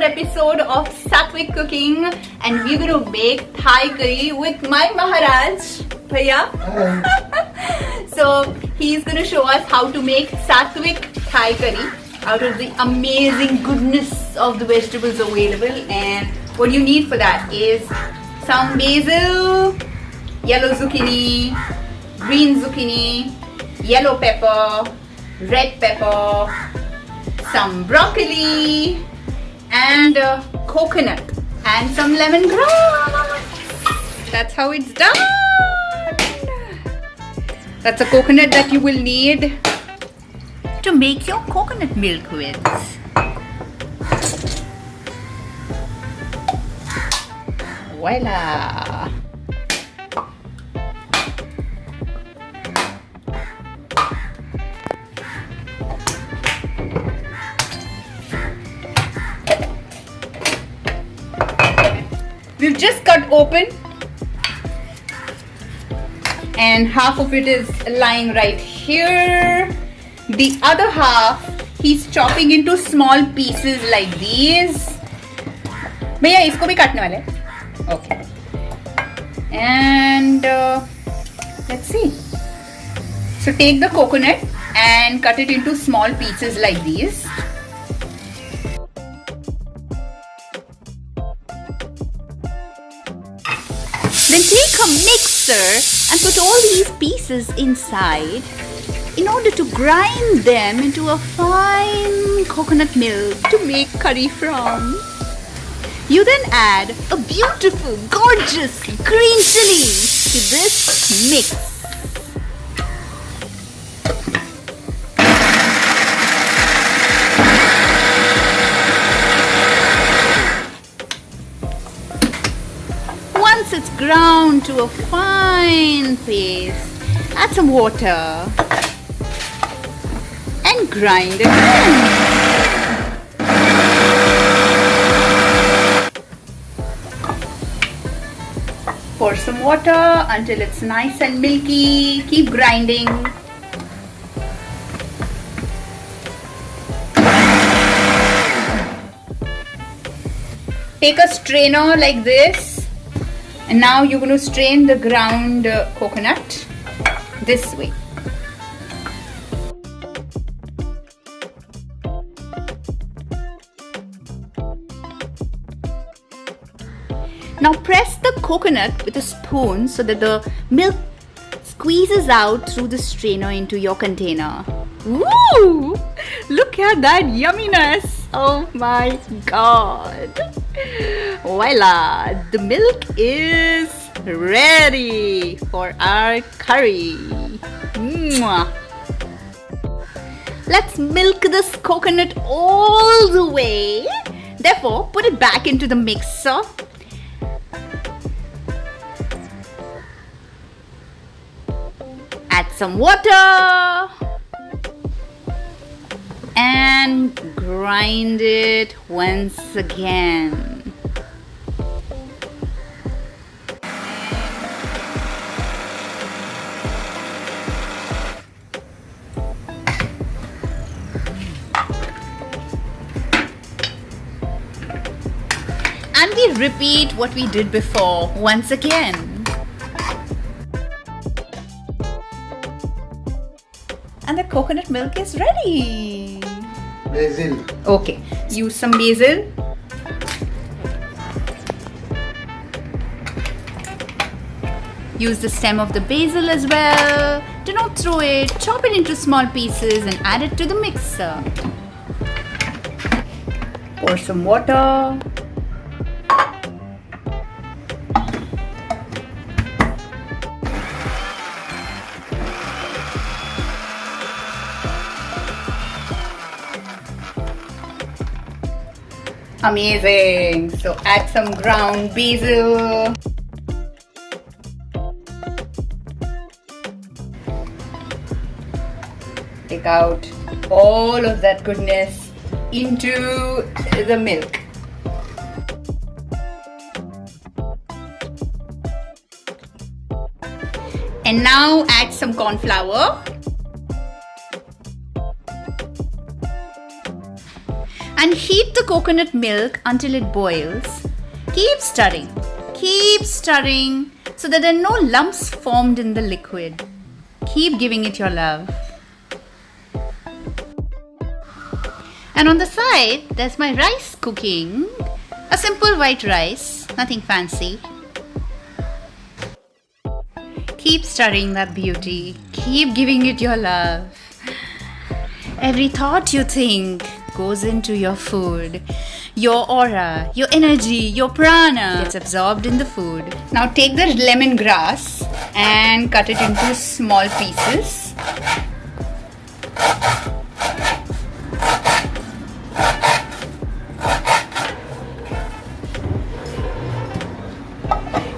another episode of Sattvik Cooking, and we're going to make Thai curry with my Maharaj, Bhaiya. So he's going to show us how to make Sattvik Thai curry out of the amazing goodness of the vegetables available. And what you need for that is some basil, yellow zucchini, green zucchini, yellow pepper, red pepper, some broccoli, and coconut, and some lemongrass. That's how it's done. That's a coconut that you will need to make your coconut milk with. Voila! We've just cut open, and half of it is lying right here. The other half he's chopping into small pieces like these. भैया इसको भी काटने वाले हैं. Okay. And let's see. So take the coconut and cut it into small pieces like these. Then take a mixer and put all these pieces inside in order to grind them into a fine coconut milk to make curry from. You then add a beautiful, gorgeous green chili to this mix. Once it's ground to a fine paste, add some water and grind it in. Pour some water until it's nice and milky. Keep grinding. Take a strainer like this, and now you're going to strain the ground coconut this way. Now press the coconut with a spoon so that the milk squeezes out through the strainer into your container. Woo! Look at that yumminess! Oh my god! Voila! The milk is ready for our curry. Mwah. Let's milk this coconut all the way. Therefore, put it back into the mixer. Add some water and grind it once again. And we repeat what we did before once again. And the coconut milk is ready. Basil. Okay, use some basil. Use the stem of the basil as well. Do not throw it. Chop it into small pieces and add it to the mixer. Pour some water. Amazing. So add some ground basil. Take out all of that goodness into the milk. And now add some cornflour. and heat the coconut milk until it boils. Keep stirring so that there are no lumps formed in the liquid. Keep giving it your love. And on the side, there's my rice cooking. A simple white rice, nothing fancy. Keep stirring that beauty. Keep giving it your love. Every thought you think goes into your food. Your aura, your energy, your prana gets absorbed in the food. Now take the lemongrass and cut it into small pieces.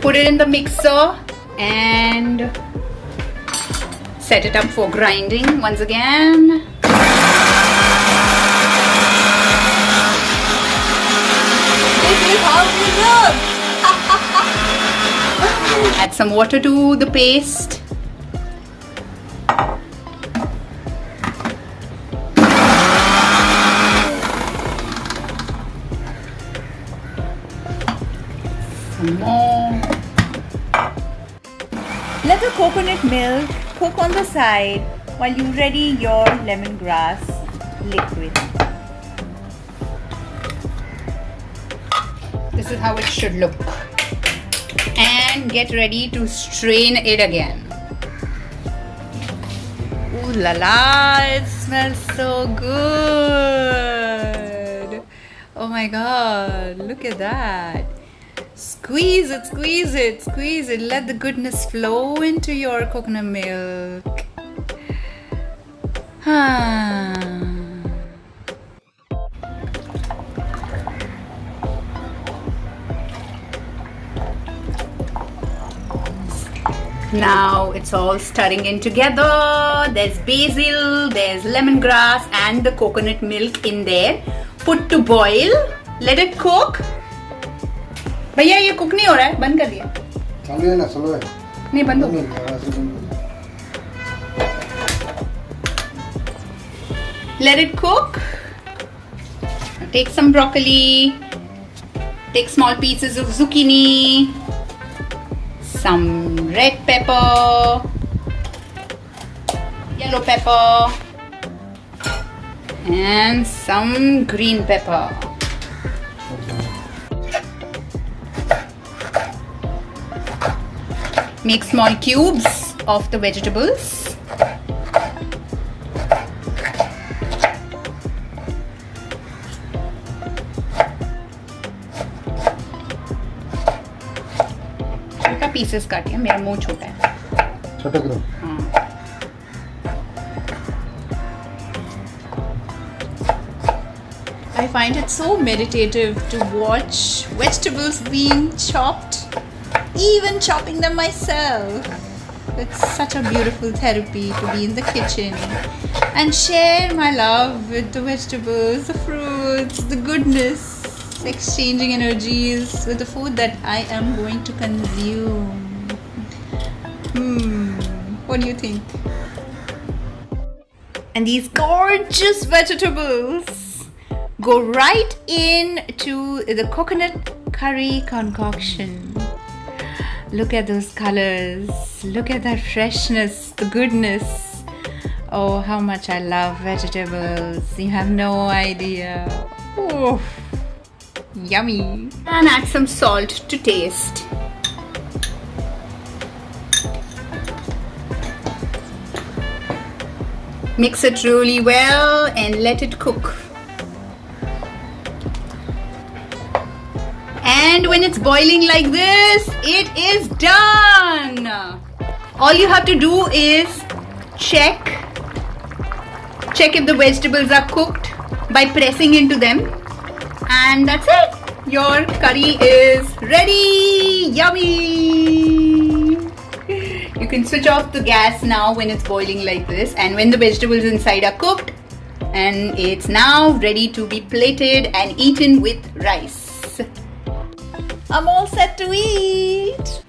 Put it in the mixer and set it up for grinding once again. This is how we look. Add some water to the paste. Some more. Let the coconut milk cook on the side while you ready your lemongrass liquid. This is how it should look. And get ready to strain it again. Ooh la la, it smells so good. Oh my god, look at that. Squeeze it, squeeze it, squeeze it. Let the goodness flow into your coconut milk. Now it's all stirring in together. There's basil, there's lemongrass and the coconut milk in there. Put to boil. Let it cook. भैया ये cook नहीं हो रहा है, बंद कर दिया। चालू है ना, स्लो है। नहीं बंद हो। Let it cook. Take some broccoli. Take small pieces of zucchini. Some red pepper. Yellow pepper. And some green pepper. Make small cubes of the vegetables. छोटा पीसेस काटिए, मेरा मुंह छोटा है। छोटा करो। हाँ। I find it so meditative to watch vegetables being chopped. Even chopping them myself. It's such a beautiful therapy to be in the kitchen and share my love with the vegetables, the fruits, the goodness, exchanging energies with the food that I am going to consume. What do you think? And these gorgeous vegetables go right into the coconut curry concoction. Look at those colors. Look at that freshness, the goodness. Oh, how much I love vegetables. You have no idea. Oh, yummy. And add some salt to taste. Mix it really well and let it cook. And when it's boiling like this, it is done. All you have to do is check if the vegetables are cooked by pressing into them. And that's it. Your curry is ready. Yummy. You can switch off the gas now when it's boiling like this and when the vegetables inside are cooked. And it's now ready to be plated and eaten with rice. I'm all set to eat.